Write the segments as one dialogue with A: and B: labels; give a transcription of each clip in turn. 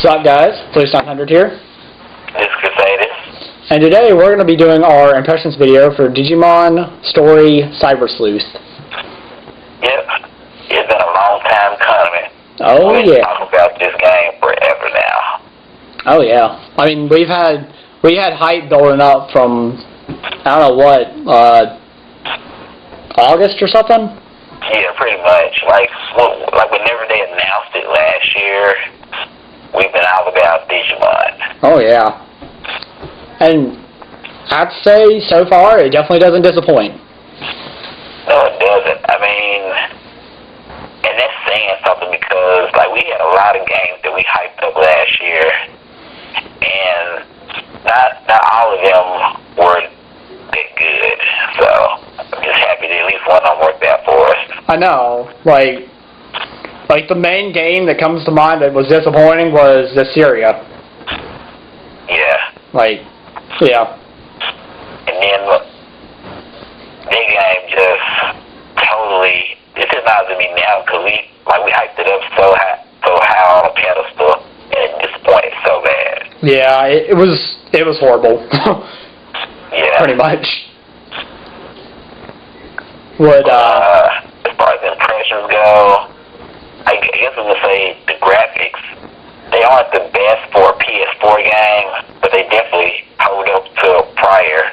A: What's up, guys? Floopes 900 here.
B: This is Crusadus.
A: And today we're going to be doing our impressions video for Digimon Story Cyber Sleuth.
B: Yep. It's been a long time coming.
A: Oh,
B: We've
A: yeah.
B: been talking about this game forever now.
A: Oh, yeah. I mean, we had hype building up from, I don't know what, August or something?
B: Yeah, pretty much. Like whenever they announced it last year, we've been all about Digimon.
A: Oh, yeah. And I'd say, so far, it definitely doesn't disappoint.
B: No, it doesn't. I mean, and that's saying something because, like, we had a lot of games that we hyped up last year, and not all of them were that good. So I'm just happy that at least one of them worked out for us.
A: I know. Like the main game that comes to mind that was disappointing was the Syria.
B: Yeah.
A: Yeah.
B: And then that game just totally, it's just not to me now because we hyped it up so high on a pedestal and it disappointed so bad.
A: Yeah, it was horrible.
B: Yeah. Pretty
A: much. What
B: as far as impressions go, I guess I'm gonna say the graphics, they aren't the best for a PS4 game, but they definitely hold up to prior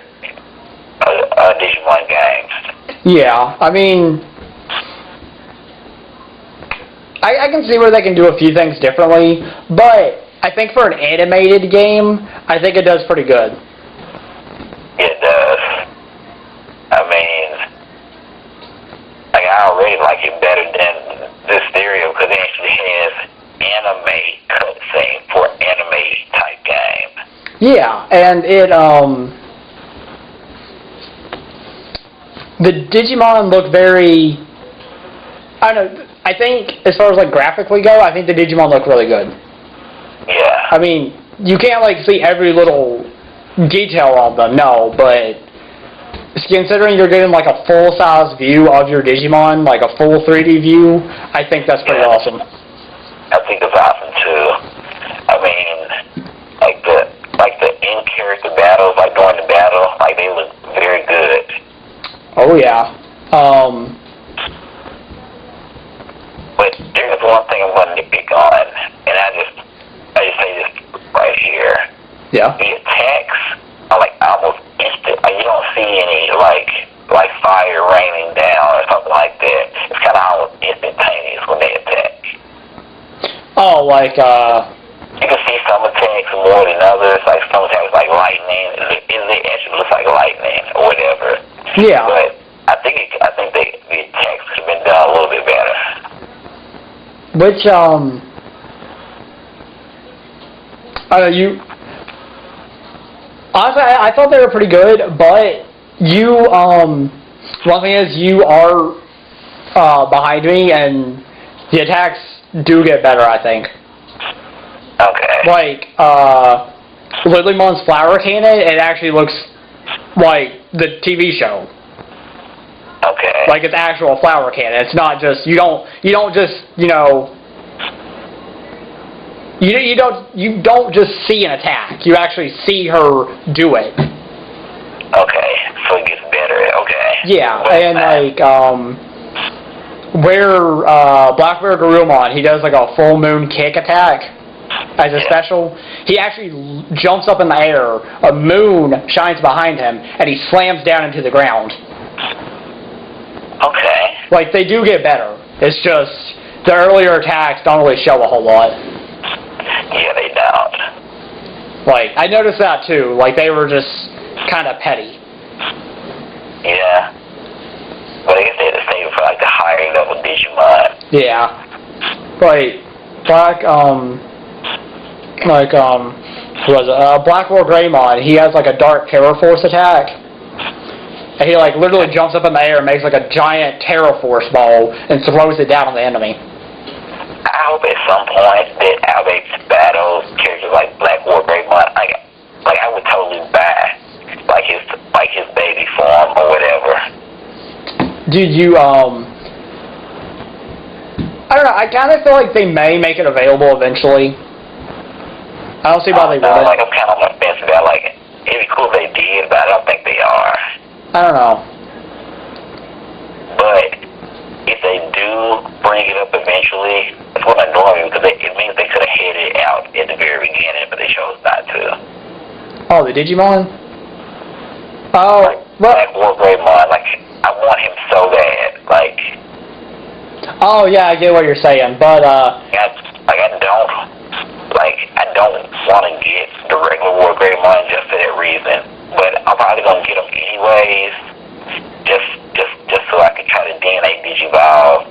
B: Digimon games.
A: Yeah, I mean, I can see where they can do a few things differently, but I think for an animated game, I think it does pretty good.
B: It does. I mean, like, I already like it better than the stereo because it actually has anime cutscene for anime type game.
A: Yeah, and the Digimon look very, I don't know, I think as far as like graphically go, I think the Digimon look really good.
B: Yeah.
A: I mean, you can't like see every little detail of them, no, but considering you're getting like a full-size view of your Digimon, like a full 3D view, I think that's pretty awesome.
B: I think it's awesome too. I mean, like the in-character battles, like during the battle, like they look very good.
A: Oh yeah.
B: But there's one thing I'm going to nitpick on, and I just say this right here.
A: Yeah.
B: The attacks are like almost instant. Like you don't see any like fire raining down or something like that. It's kind of almost instantaneous when they attack.
A: Oh, like
B: you can see some attacks more than others. Like some attacks like lightning. It actually looks like lightning or whatever.
A: Yeah.
B: But I think the attacks could have been done a little bit better.
A: Which I don't know, you honestly I thought they were pretty good, but you one thing is you are behind me and the attacks do get better, I think.
B: Okay.
A: Like Lilymon's flower cannon, it actually looks like the TV show.
B: Okay.
A: Like it's actual flower cannon. It's not just you don't just you don't just see an attack. You actually see her do it.
B: Okay, so it gets better. Okay.
A: Yeah, and where Blackbear Garurumon, he does like a full moon kick attack as a special. He actually jumps up in the air. A moon shines behind him, and he slams down into the ground.
B: Okay.
A: Like, they do get better. It's just, the earlier attacks don't really show a whole lot.
B: Yeah, they don't.
A: Like, I noticed that too. Like, they were just kind of petty.
B: Yeah. But I guess they had to save it for, like, the higher level Digimon.
A: Yeah. Like, Black War Greymon, he has, like, a Dark Terror Force attack. And he, like, literally jumps up in the air and makes, like, a giant Terror Force ball and throws it down on the enemy.
B: I hope at some point that Albe's battles characters like Black War Greymon, I would totally buy like his baby form or whatever.
A: Dude, I don't know, I kind of feel like they may make it available eventually. I don't see why they
B: No,
A: wouldn't.
B: like, I'm kind of on the fence about, like, it'd be cool if they did, but I don't think they are.
A: I don't know.
B: But if they do bring it up eventually, it's going to annoy me because it means they could have had it out at the very beginning, but they chose not to.
A: Oh, the Digimon? Oh, well.
B: Like Wargreymon, like, I want him so bad. Like,
A: Oh, yeah, I get what you're saying, but,
B: I don't want to get the regular Wargreymon just for that reason. But I'm probably going to get them anyways, just so I can try to DNA Digivolve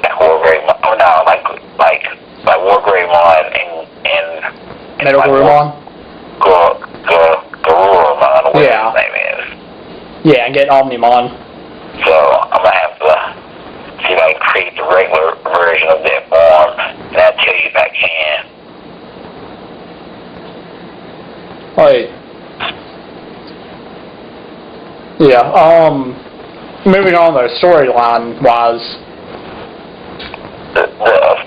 B: that Wargreymon. Oh, no, like Wargreymon and
A: Metal Garurumon?
B: Garurumon, or whatever his name is.
A: Yeah, and get Omnimon.
B: So I'm going to have to see if I can create the regular version of that form, and I'll tell you if I can.
A: Wait. Yeah, moving on though, storyline-wise.
B: The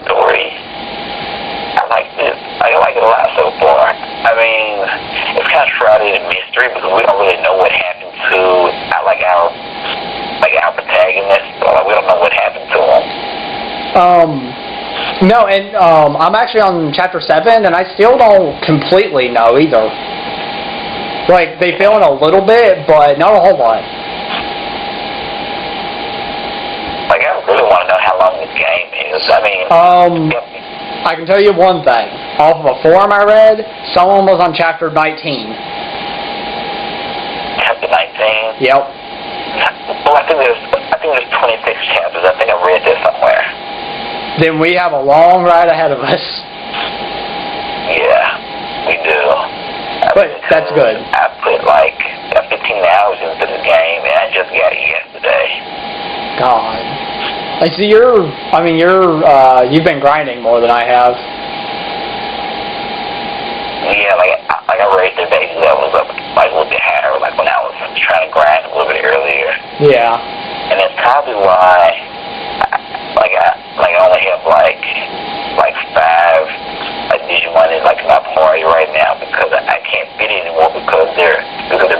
B: story, I like it. I like it a lot so far. I mean, it's kind of shrouded in mystery because we don't really know what happened to our protagonist. So we don't know what happened to him.
A: No, and I'm actually on chapter 7, and I still don't completely know either. Like, they fill in a little bit, but not a whole lot.
B: Like, I really want to know how long this game is. I mean,
A: I can tell you one thing. Off of a forum I read, someone was on chapter 19.
B: Chapter 19?
A: Yep.
B: Well, I think there's 26 chapters. I think I read this somewhere.
A: Then we have a long ride ahead of us.
B: Yeah, we do.
A: But that's good.
B: I put like 15 hours into the game, and I just got it yesterday.
A: God. I see you've been grinding more than I have.
B: Yeah, like I raised the base levels up like a little bit higher, like when I was trying to grind a little bit earlier.
A: Yeah.
B: And that's probably why, I only have like 5 Digimon in like my party right now because I can't fit anymore because their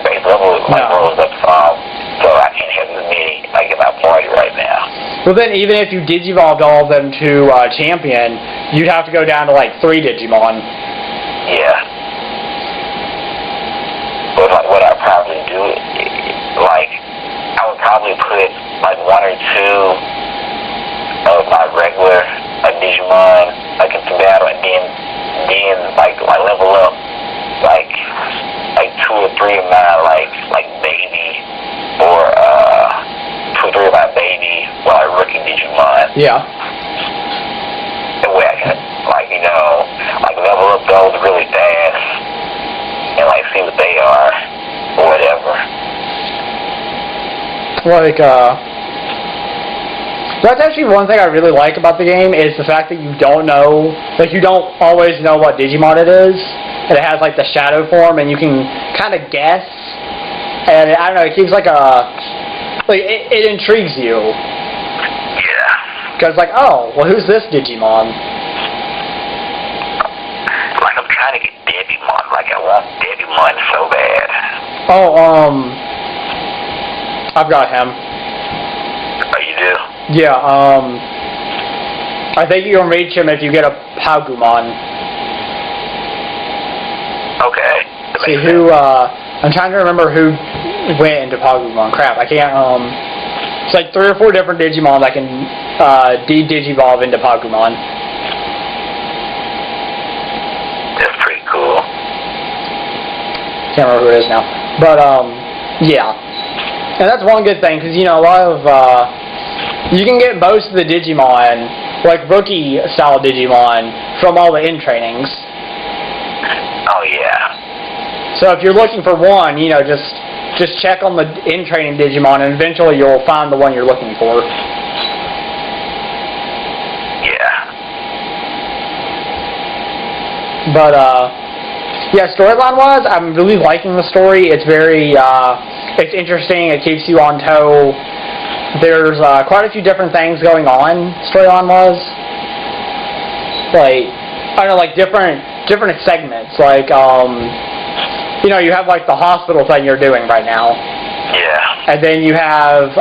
B: base level is rose up some, so I can't have as many like in my party right now.
A: Well then, even if you Digivolved all of them to Champion, you'd have to go down to like 3 Digimon.
B: Yeah. But like what I'd probably do, I would probably put like 1 or 2 of my regular Digimon like into battle, and then like level up like 2 or 3 of my like baby or 2 or 3 of my baby rookie Digimon.
A: Yeah.
B: That way I can level up those really fast and see what they are or whatever.
A: That's actually one thing I really like about the game is the fact that you don't know, you don't always know what Digimon it is, and it has the shadow form, and you can kind of guess, and I don't know, it keeps it intrigues you.
B: Yeah.
A: Because oh, well, who's this Digimon?
B: I'm trying to get Devimon, I want Devimon so bad.
A: Oh, I've got him.
B: Oh, you do?
A: Yeah, I think you can reach him if you get a Pagumon.
B: Okay.
A: See who, I'm trying to remember who went into Pagumon. Crap, I can't, it's 3 or 4 different Digimon that can, Digivolve into Pagumon.
B: That's pretty cool.
A: Can't remember who it is now. But, yeah. And that's one good thing, because, a lot of, you can get most of the Digimon, rookie-style Digimon, from all the in-trainings.
B: Oh, yeah.
A: So if you're looking for one, just check on the in-training Digimon, and eventually you'll find the one you're looking for.
B: Yeah.
A: But, yeah, storyline-wise, I'm really liking the story. It's very, it's interesting. It keeps you on toe. There's quite a few different things going on storyline-wise. I don't know, different different segments. Like, you know, you have like the hospital thing you're doing right now.
B: Yeah.
A: And then you have,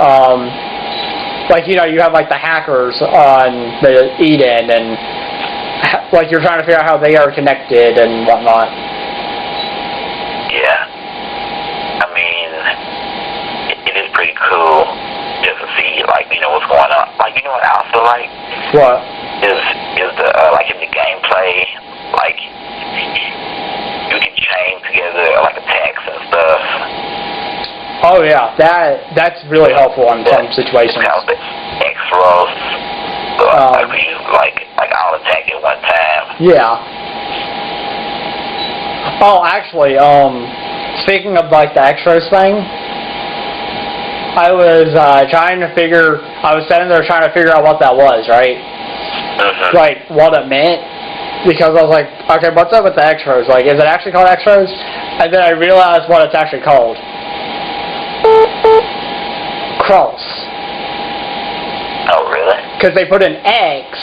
A: like, you know, you have like the hackers on the Eden, and like you're trying to figure out how they are connected and whatnot.
B: Yeah. I mean, it is pretty cool just to see, like, you know, what's going on. Like, you know what I also like?
A: What?
B: Is the, like, in the gameplay, like, you can chain together, like, attacks and stuff.
A: Oh yeah, that's really helpful in some situations.
B: It's kind of the X-Rolls. So I can use, like all attack at one time.
A: Yeah. Oh, actually, speaking of like the X-Rose thing, I was sitting there trying to figure out what that was, right?
B: Mm-hmm.
A: Like, what it meant. Because I was like, okay, what's up with the X-Rose? Like, is it actually called X-Rose? And then I realized what it's actually called. Cross.
B: Oh, really?
A: Because they put an X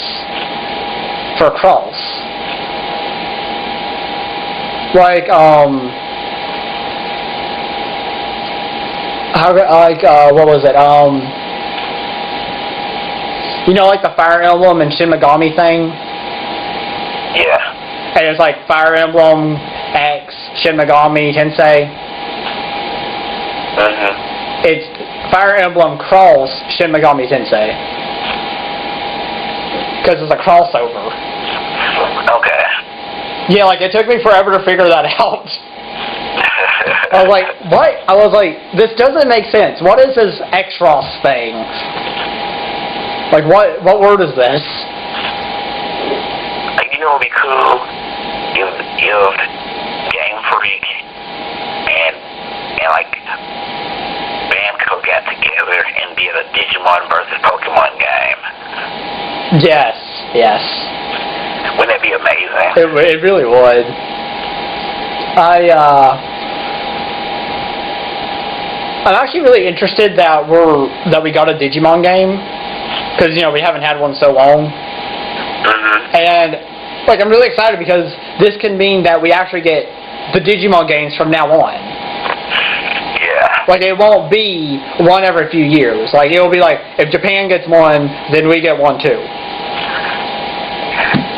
A: for cross. Like, what was it? You know, like the Fire Emblem and Shin Megami thing?
B: Yeah.
A: And it's like Fire Emblem X Shin Megami Tensei.
B: Mm-hmm.
A: It's Fire Emblem Cross Shin Megami Tensei. Because it's a crossover.
B: Okay.
A: Yeah, like it took me forever to figure that out. I was like, what? I was like, this doesn't make sense. What is this X-Ross thing? Like, what word is this?
B: Like, you know what would be cool? If Game Freak and like Namco got together and did a Digimon versus Pokemon game.
A: Yes.
B: Wouldn't that be amazing?
A: It really would. I'm actually really interested that we got a Digimon game, because you know we haven't had one so long.
B: Mm-hmm.
A: And like I'm really excited because this can mean that we actually get the Digimon games from now on.
B: Yeah.
A: Like it won't be one every few years. Like it will be like if Japan gets one, then we get one too.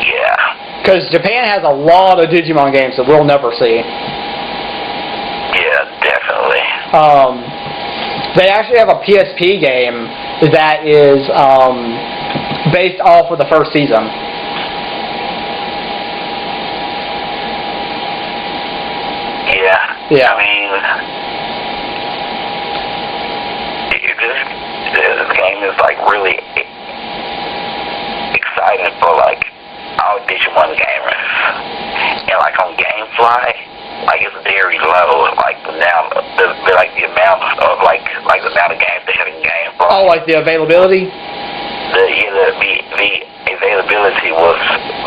B: Yeah.
A: Because Japan has a lot of Digimon games that we'll never see.
B: Yeah, definitely.
A: They actually have a PSP game that is based off of the first season.
B: Yeah. I mean, this game is like really exciting for like all Digimon gamers. And like on GameFly, like it's very low. Like the amount of the amount of games they have in GameFly.
A: Oh, like the availability?
B: The availability was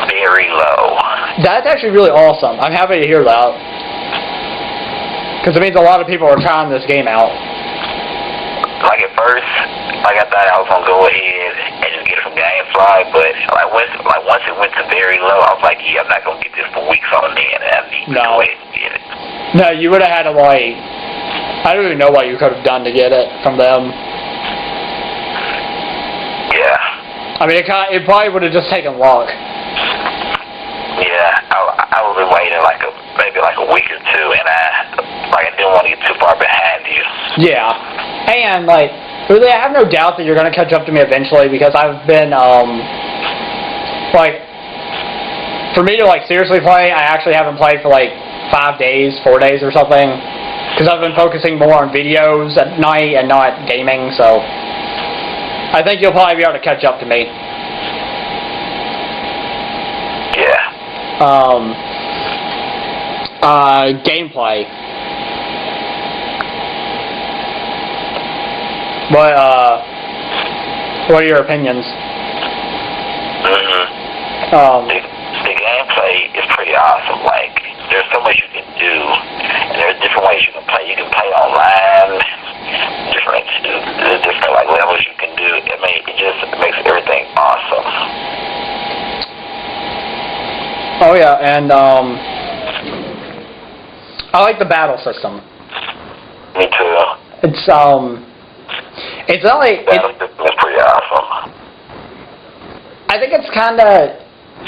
B: very low.
A: That's actually really awesome. I'm happy to hear that. Because it means a lot of people are trying this game out.
B: Like at first, like I thought I was gonna go ahead and just get it from GameFly, but once it went to very low, I was like, yeah, I'm not gonna get this for weeks on end, and I need to go ahead and get it.
A: No, you would have had to like, I don't even know what you could have done to get it from them.
B: Yeah.
A: I mean, it probably would have just taken luck.
B: Yeah, I was waiting maybe like a week or two, and I didn't want to get too far behind you.
A: Yeah, and like really, I have no doubt that you're gonna catch up to me eventually because I've been like, for me to like seriously play, I actually haven't played for like 4 days or something, because I've been focusing more on videos at night and not gaming. So I think you'll probably be able to catch up to me.
B: Yeah.
A: Gameplay. What are your opinions?
B: Mm-hmm. The gameplay is pretty awesome. Like, there's so much you can do, and there's different ways you can play. You can play online, different like levels you can do. I mean, it just makes everything awesome.
A: Oh yeah, and I like the battle system.
B: Me too.
A: It's not like
B: Battle system is pretty awesome.
A: I think it's kind of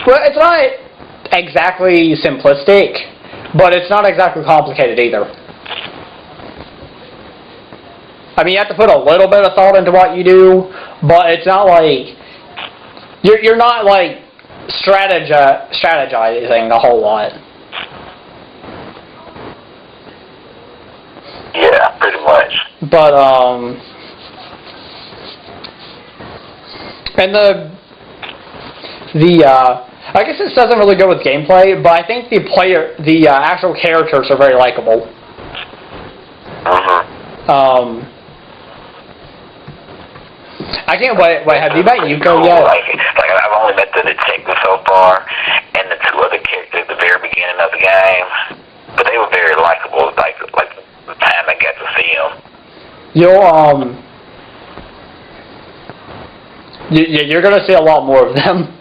A: well, it's not exactly simplistic, but it's not exactly complicated either. I mean, you have to put a little bit of thought into what you do, but it's not like you're not like strategizing a whole lot.
B: Yeah, pretty much.
A: But and the I guess this doesn't really go with gameplay, but I think the actual characters are very likable. I can't wait. Have you met Yuko yet?
B: Like I've only met the detective so far, and the two other characters at the very beginning of the game, but they were very likable. Like the time I got to see them.
A: You're gonna see a lot more of them.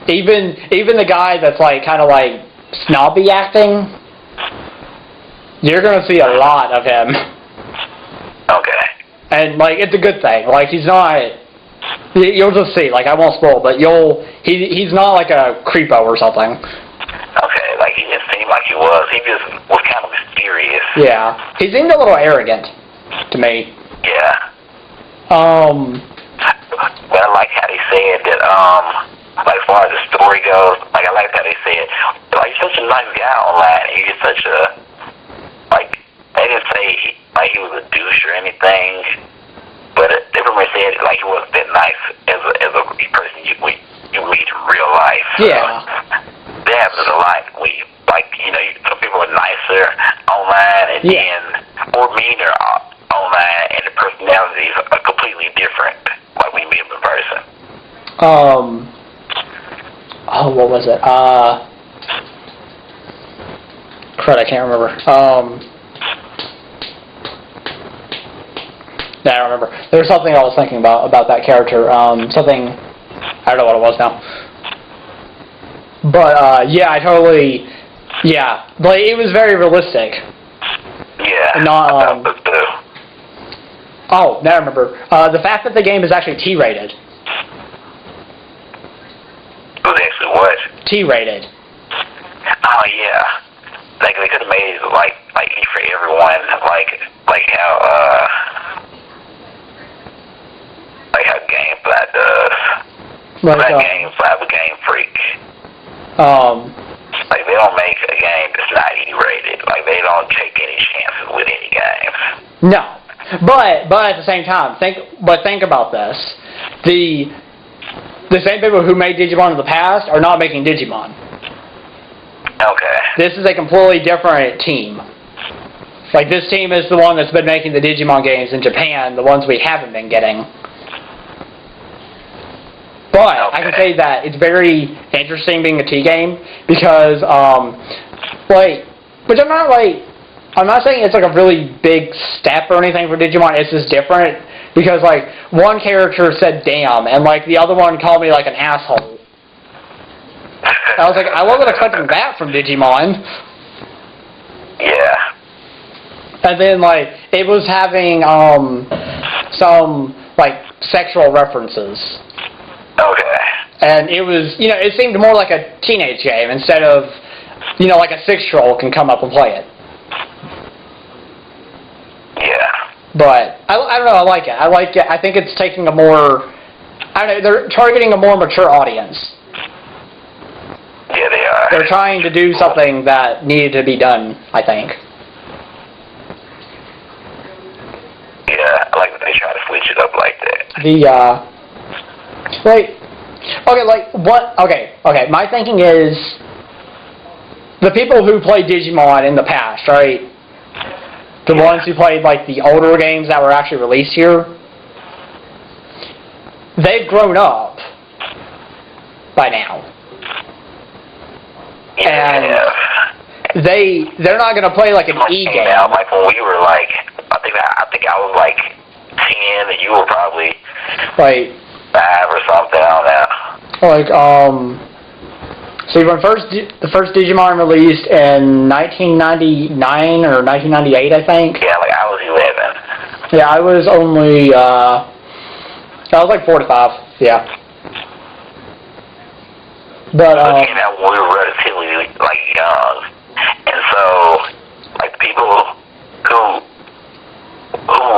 A: Even the guy that's like kind of like snobby acting, you're gonna see a lot of him.
B: Okay.
A: And like it's a good thing. Like he's not. You'll just see. Like I won't spoil, but he's not like a creepo or something.
B: Okay, like he didn't seem like he was. He just was kind of mysterious.
A: Yeah, he seemed a little arrogant to me.
B: Yeah. But I like how they said that. Like as far as the story goes, like I like how they said, like you're such a nice guy online. And you're such a like. They didn't say he was a douche or anything, but they pretty much said like he wasn't that nice as a person you meet in real life.
A: Yeah.
B: That happens a lot. Some people are nicer online and then more meaner online, and the personalities are completely different. Like when you meet them in person.
A: Oh, what was it? Crud, I can't remember. Yeah, I don't remember. There was something I was thinking about that character. Something, I don't know what it was now. But, yeah, I totally, yeah. Like, it was very realistic.
B: Yeah,
A: Not, oh, now I remember. The fact that the game is actually T-rated.
B: It was actually what?
A: T-rated.
B: Oh, yeah. Like, they could have made it, like for everyone, like how GameFly does.
A: Like,
B: GameFly with Game Freak. Like, they don't make a game that's not E-rated. Like, they don't take any chances with any games.
A: No. But at the same time, think about this. The same people who made Digimon in the past are not making Digimon.
B: Okay.
A: This is a completely different team. Like, this team is the one that's been making the Digimon games in Japan, the ones we haven't been getting. But I can say that it's very interesting being a T game because, which I'm not saying it's like a really big step or anything for Digimon. It's just different because like one character said "damn" and like the other one called me like an asshole. I was like, I wasn't expecting that from Digimon.
B: Yeah.
A: And then like it was having some like sexual references.
B: Okay.
A: And it was, it seemed more like a teenage game instead of, like a 6-year-old can come up and play it.
B: Yeah.
A: But, I don't know, I like it. I think it's taking a more, they're targeting a more mature audience.
B: Yeah, they are.
A: They're trying to do something that needed to be done, I think.
B: Yeah, I like that they try to switch it up like that. My thinking is, the people who played Digimon in the past, right? The ones who played, like, the older games that were actually released here, they've grown up by now. Yeah.
A: And they're not going to play, like, an E game.
B: Now, like, when we were, like, I think I was, like, 10, and you were probably,
A: like,
B: 5 or something, I don't know.
A: Like, See, when the first Digimon released in 1999 or 1998, I think.
B: Yeah, like I was 11.
A: Yeah, I was only, I was like 4 to 5, yeah. But,
B: So it came out when we were relatively, like, young. And so, like, people who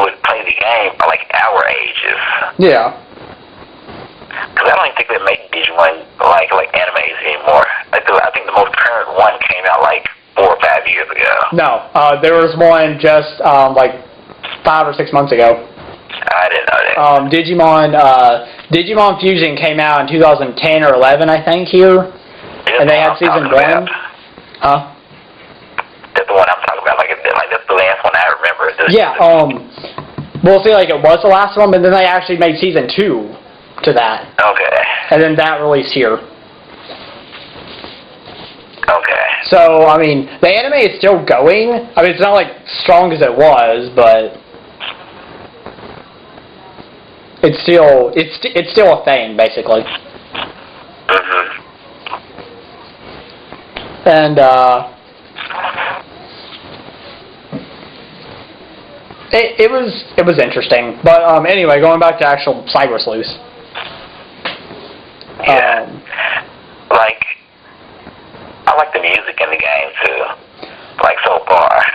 B: would play the game are, like, our ages.
A: yeah.
B: Because I don't even think they make Digimon, like animes anymore. Like, I think the most current one came out, like, 4 or 5 years ago.
A: No, there was one just, like, 5 or 6 months ago.
B: I didn't know that.
A: Digimon Fusion came out in 2010 or 11, I think, here. And they had season 1. Huh?
B: That's the one I'm talking about. Like that's the last one I remember.
A: Yeah, well, see, like, it was the last one, but then they actually made season 2 to that.
B: Okay.
A: And then that released here.
B: Okay.
A: So, I mean, the anime is still going. I mean, it's not, like, strong as it was, but it's still a thing, basically.
B: Mhm.
A: And it was interesting. But anyway, going back to actual Cyber Sleuth.
B: Yeah. Like, I like the music in the game too. Like so far.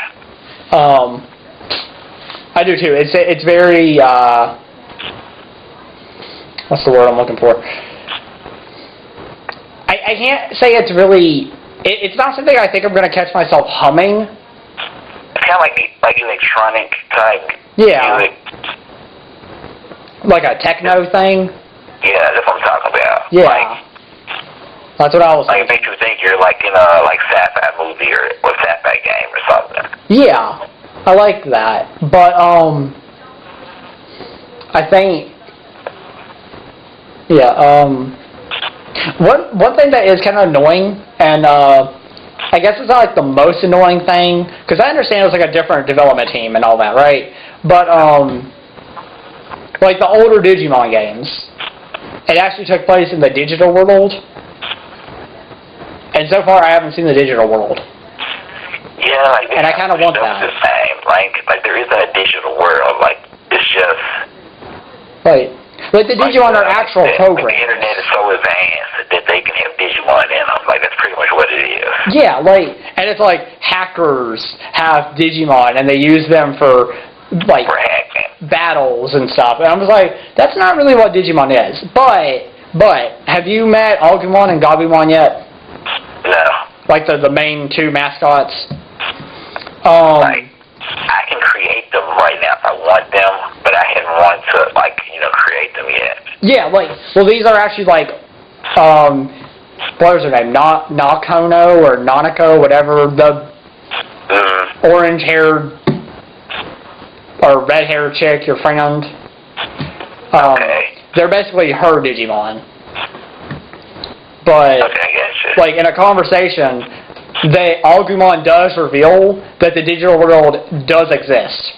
A: I do too. It's very what's the word I'm looking for? I can't say it's really. It's not something I think I'm going to catch myself humming.
B: It's kind of like electronic type music.
A: Like a techno thing?
B: Yeah, that's what I'm talking about.
A: Yeah.
B: Like,
A: that's what I was
B: like, it makes you think you're like in a like sci-fi movie or sci-fi game or something.
A: Yeah, I like that. But, I think, one thing that is kind of annoying, and I guess it's not like the most annoying thing, because I understand it's like a different development team and all that, right? But like the older Digimon games, it actually took place in the digital world, and so far I haven't seen the digital world.
B: Yeah, like,
A: and I kind of want that.
B: The same, like there isn't a digital world, like it's just
A: like the Digimon are actual programs.
B: Like the internet is so advanced that they can have Digimon in them. Like that's pretty much what it is.
A: Yeah, like, and it's like hackers have Digimon and they use them for like battles and stuff. And I'm just like, that's not really what Digimon is. But have you met Agumon and Gabumon yet?
B: No.
A: Like the main 2 mascots.
B: Like, I can create them right now if I want them, but I hadn't wanted to, like, create them yet. Yeah,
A: like, well, these are actually, like, what was her name? Nakono or Nanako, whatever, the orange-haired or red-haired chick, your friend.
B: Okay.
A: They're basically her Digimon. But,
B: okay, I gotcha.
A: Like, in a conversation, Agumon does reveal that the digital world does exist.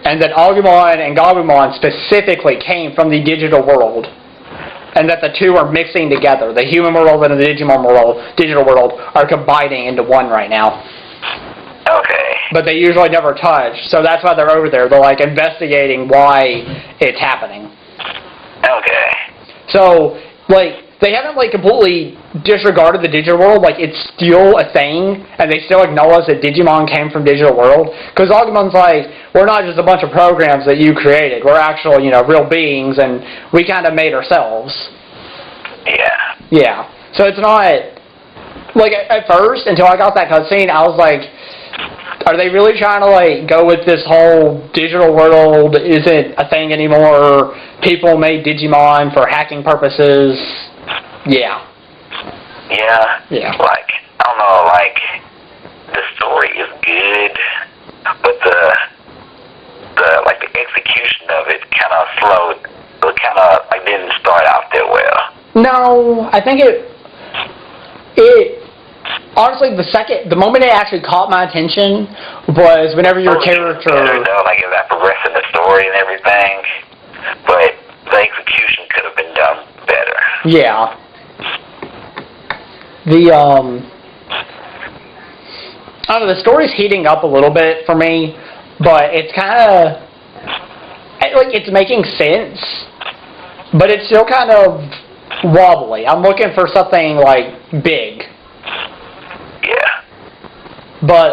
A: And that Agumon and Gabumon specifically came from the digital world. And that the 2 are mixing together. The human world and the Digimon world, digital world, are combining into one right now.
B: Okay.
A: But they usually never touch, so that's why they're over there. They're, like, investigating why it's happening.
B: Okay.
A: So, like, they haven't, like, completely disregarded the digital world. Like, it's still a thing, and they still acknowledge that Digimon came from digital world. Because Agumon's like, we're not just a bunch of programs that you created. We're actual, real beings, and we kind of made ourselves.
B: Yeah.
A: Yeah. So it's not... Like, at first, until I got that cutscene, I was like, are they really trying to, like, go with this whole digital world isn't a thing anymore? People made Digimon for hacking purposes. Yeah.
B: Yeah.
A: Yeah.
B: Like, I don't know, like, the story is good, but the execution of it kind of slowed. It kind of, like, didn't start out that well.
A: No, I think it honestly, the moment it actually caught my attention was whenever your character...
B: like, as I progressed in the story and everything, but the execution could have been done better.
A: Yeah. the I don't know, the story's heating up a little bit for me, but it's kind of like it's making sense, but it's still kind of wobbly. I'm looking for something like big.
B: Yeah.
A: But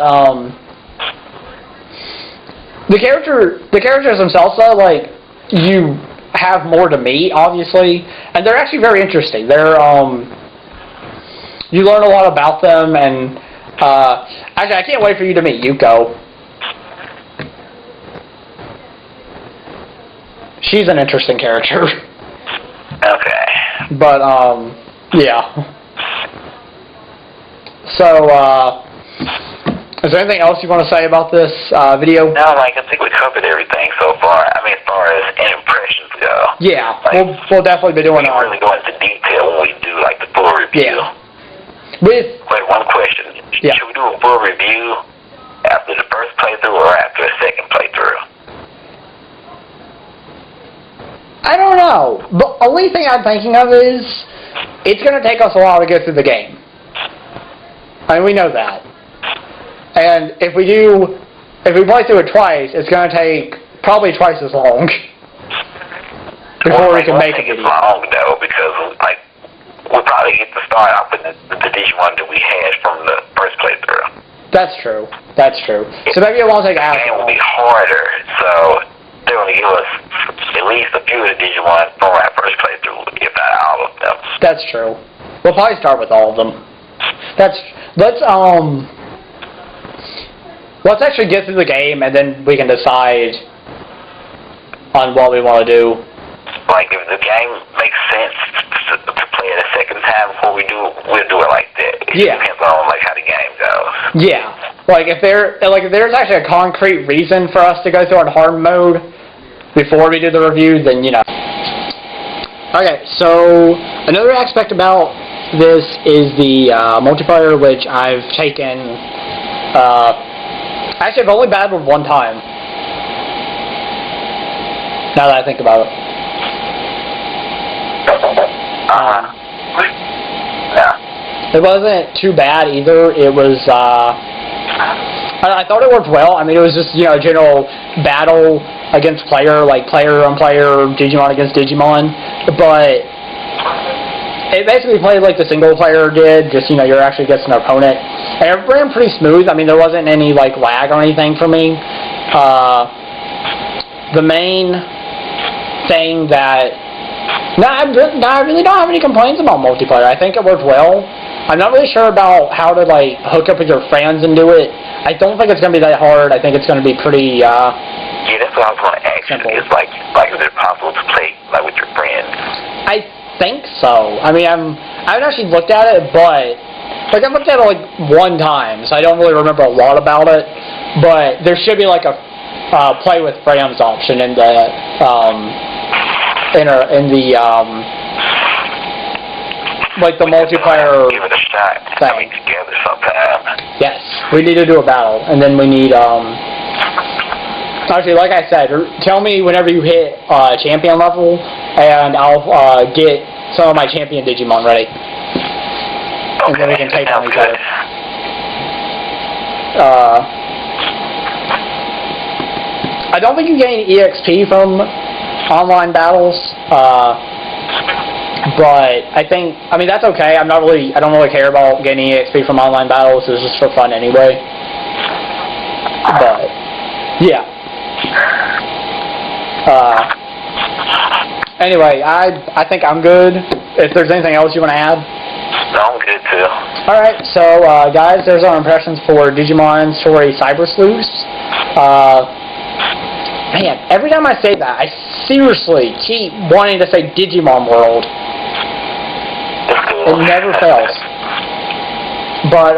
A: the characters themselves, though, like you have more to meet, obviously, and they're actually very interesting. They're you learn a lot about them, and actually, I can't wait for you to meet Yuko. She's an interesting character.
B: Okay.
A: But yeah. So is there anything else you want to say about this video?
B: No, like I think we covered everything so far. I mean, as far as impressions go.
A: Yeah,
B: like,
A: we'll definitely be doing.
B: We really go into detail when we do like the full review.
A: Yeah. Wait,
B: one question.
A: Yeah.
B: Should we do a full review after the first playthrough or after the second playthrough?
A: I don't know. The only thing I'm thinking of is it's going to take us a while to get through the game. I mean, we know that. And if we play through it twice, it's going to take probably twice as long before we can make a video.
B: It's long though, because like we'll probably get to start off with the Digimon that we had from the first playthrough.
A: That's true. That's true. So maybe it won't take
B: The game will be harder, so they're going to give us at least a few of the Digimon from our first playthrough, if not all of them.
A: That's true. We'll probably start with all of them. Let's actually get through the game, and then we can decide on what we want to do.
B: Like, if the game makes sense to play it a second time before we do it, we'll do it like that. It depends on like how the game goes.
A: Yeah. Like if there's actually a concrete reason for us to go through on hard mode before we do the review, then you know. Okay, so another aspect about this is the multiplayer, which I've taken. Actually, I've only battled one time. Now that I think about it.
B: Yeah.
A: It wasn't too bad either. It was, I thought it worked well. I mean, it was just, a general battle against player, like player on player, Digimon against Digimon. But it basically played like the single player did, just, you're actually against an opponent. And it ran pretty smooth. I mean, there wasn't any, like, lag or anything for me. The main thing that... I really don't have any complaints about multiplayer. I think it worked well. I'm not really sure about how to, like, hook up with your friends and do it. I don't think it's going to be that hard. I think it's going to be pretty,
B: yeah, that's what I was going to ask
A: simple.
B: you. It's like, is it possible to play, like, with your friends?
A: I think so. I mean, I haven't actually looked at it, but... Like, I looked at it, like, one time, so I don't really remember a lot about it. But there should be, like, a play with friends option in the, like, the multiplayer
B: give it a shot.
A: thing.
B: Together sometime.
A: Yes, we need to do a battle, and then we need, actually, like I said, tell me whenever you hit champion level, and I'll get some of my champion Digimon ready. And then we can take on each other. I don't think you gain EXP from online battles, but I mean that's okay. I don't really care about gaining EXP from online battles. It's just for fun anyway. But yeah. Anyway, I think I'm good. If there's anything else you want to add.
B: No, I'm good too.
A: Alright, so guys, there's our impressions for Digimon Story Cyber Sleuth. Man, every time I say that, I seriously keep wanting to say Digimon World. It never fails. But,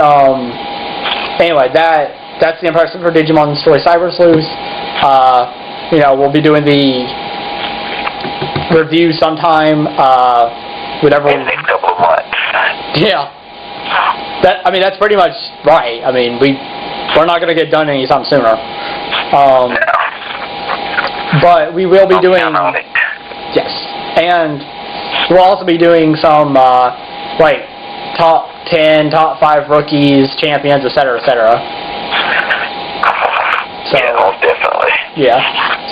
A: anyway, that's the impression for Digimon Story Cyber Sleuth. We'll be doing the review sometime, whatever.
B: In the next couple of months.
A: Yeah. That's pretty much right. I mean, we're not going to get done anytime sooner. But we will be doing... Yes. And we'll also be doing some, top 10, top 5 rookies, champions, etc., etc. So,
B: yeah, most definitely.
A: Yeah.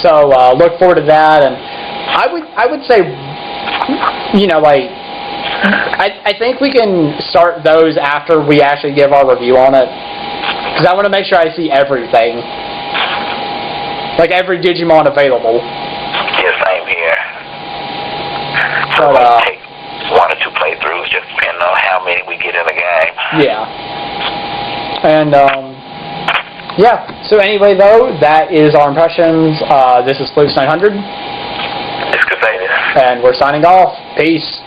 A: So look forward to that, and I would say, you know, like, I think we can start those after we actually give our review on it, because I want to make sure I see everything, like every Digimon available.
B: Yeah, same here. So
A: But,
B: take 1 or 2 playthroughs, just depending on how many we get in the game.
A: Yeah. And yeah. So anyway, though, that is our impressions. This is Floopes 900.
B: It's Crusadus.
A: And we're signing off. Peace.